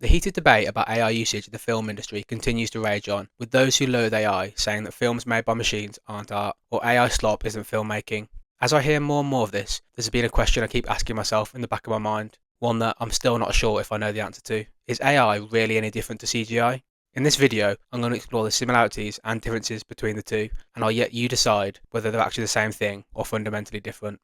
The heated debate about AI usage in the film industry continues to rage on, with those who loathe AI saying that films made by machines aren't art, or AI slop isn't filmmaking. As I hear more and more of this, there's been a question I keep asking myself in the back of my mind, one that I'm still not sure if I know the answer to. Is AI really any different to CGI? In this video, I'm going to explore the similarities and differences between the two, and I'll let you decide whether they're actually the same thing or fundamentally different.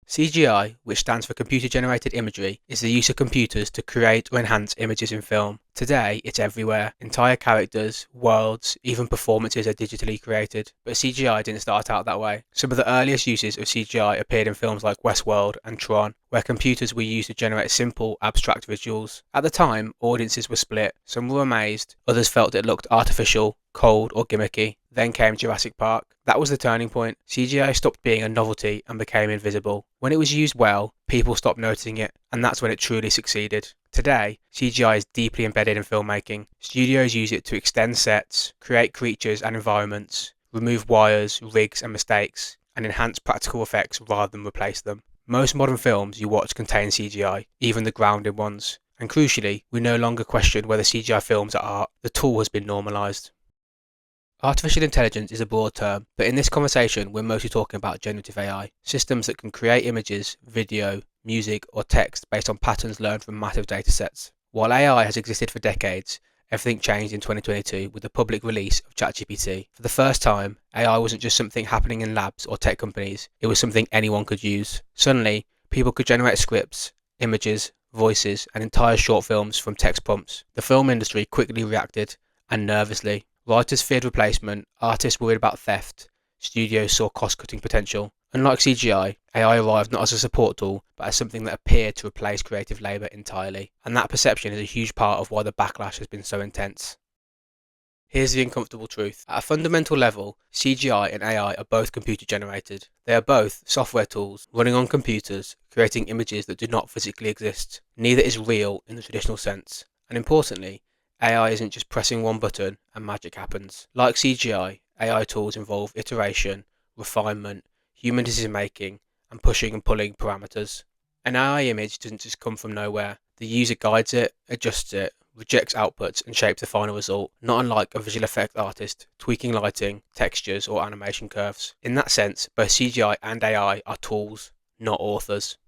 CGI, which stands for Computer Generated Imagery, is the use of computers to create or enhance images in film. Today, it's everywhere. Entire characters, worlds, even performances are digitally created. But CGI didn't start out that way. Some of the earliest uses of CGI appeared in films like Westworld and Tron, where computers were used to generate simple, abstract visuals. At the time, audiences were split. Some were amazed, others felt it looked artificial, cold, or gimmicky. Then came Jurassic Park. That was the turning point. CGI stopped being a novelty and became invisible. When it was used well, people stopped noticing it, and that's when it truly succeeded. Today, CGI is deeply embedded in filmmaking. Studios use it to extend sets, create creatures and environments, remove wires, rigs and mistakes, and enhance practical effects rather than replace them. Most modern films you watch contain CGI, even the grounded ones. And crucially, we no longer question whether CGI films are art. The tool has been normalised. Artificial intelligence is a broad term, but in this conversation we're mostly talking about generative AI, systems that can create images, video, music or text based on patterns learned from massive datasets. While AI has existed for decades, everything changed in 2022 with the public release of ChatGPT. For the first time, AI wasn't just something happening in labs or tech companies, it was something anyone could use. Suddenly, people could generate scripts, images, voices and entire short films from text prompts. The film industry quickly reacted, and nervously. Writers feared replacement, artists worried about theft, studios saw cost-cutting potential. Unlike CGI, AI arrived not as a support tool, but as something that appeared to replace creative labour entirely. And that perception is a huge part of why the backlash has been so intense. Here's the uncomfortable truth. At a fundamental level, CGI and AI are both computer generated. They are both software tools running on computers, creating images that do not physically exist. Neither is real in the traditional sense. And importantly, AI isn't just pressing one button and magic happens. Like CGI, AI tools involve iteration, refinement, human decision making, and pushing and pulling parameters. An AI image doesn't just come from nowhere. The user guides it, adjusts it, rejects outputs, and shapes the final result, not unlike a visual effects artist tweaking lighting, textures, or animation curves. In that sense, both CGI and AI are tools, not authors.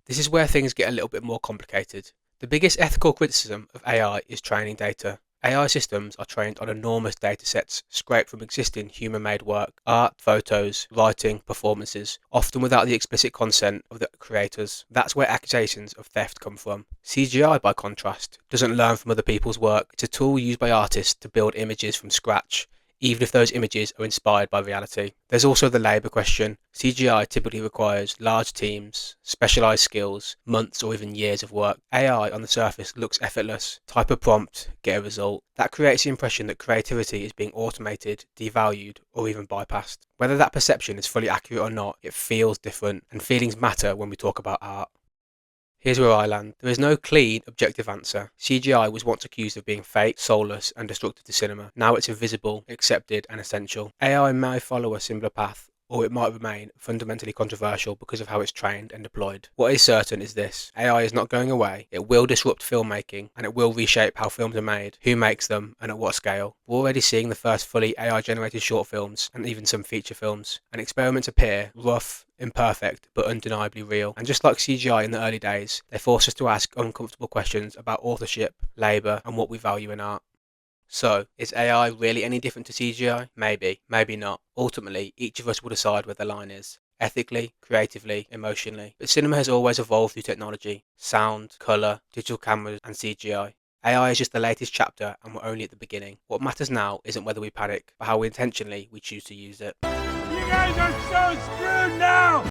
This is where things get a little bit more complicated. The biggest ethical criticism of AI is training data. AI systems are trained on enormous datasets scraped from existing human-made work, art, photos, writing, performances, often without the explicit consent of the creators. That's where accusations of theft come from. CGI, by contrast, doesn't learn from other people's work. It's a tool used by artists to build images from scratch, even if those images are inspired by reality. There's also the labour question. CGI typically requires large teams, specialised skills, months or even years of work. AI on the surface looks effortless. Type a prompt, get a result. That creates the impression that creativity is being automated, devalued, or even bypassed. Whether that perception is fully accurate or not, it feels different, and feelings matter when we talk about art. Here's where I land. There is no clean, objective answer. CGI was once accused of being fake, soulless, and destructive to cinema. Now it's invisible, accepted, and essential. AI may follow a similar path, or it might remain fundamentally controversial because of how it's trained and deployed. What is certain is this: AI is not going away. It will disrupt filmmaking, and it will reshape how films are made, who makes them, and at what scale. We're already seeing the first fully AI-generated short films, and even some feature films. And experiments appear rough, imperfect, but undeniably real. And just like CGI in the early days, they force us to ask uncomfortable questions about authorship, labour, and what we value in art. So, is AI really any different to CGI? Maybe, maybe not. Ultimately, each of us will decide where the line is. Ethically, creatively, emotionally. But cinema has always evolved through technology. Sound, colour, digital cameras, and CGI. AI is just the latest chapter, and we're only at the beginning. What matters now isn't whether we panic, but how intentionally we choose to use it. You guys are so screwed now!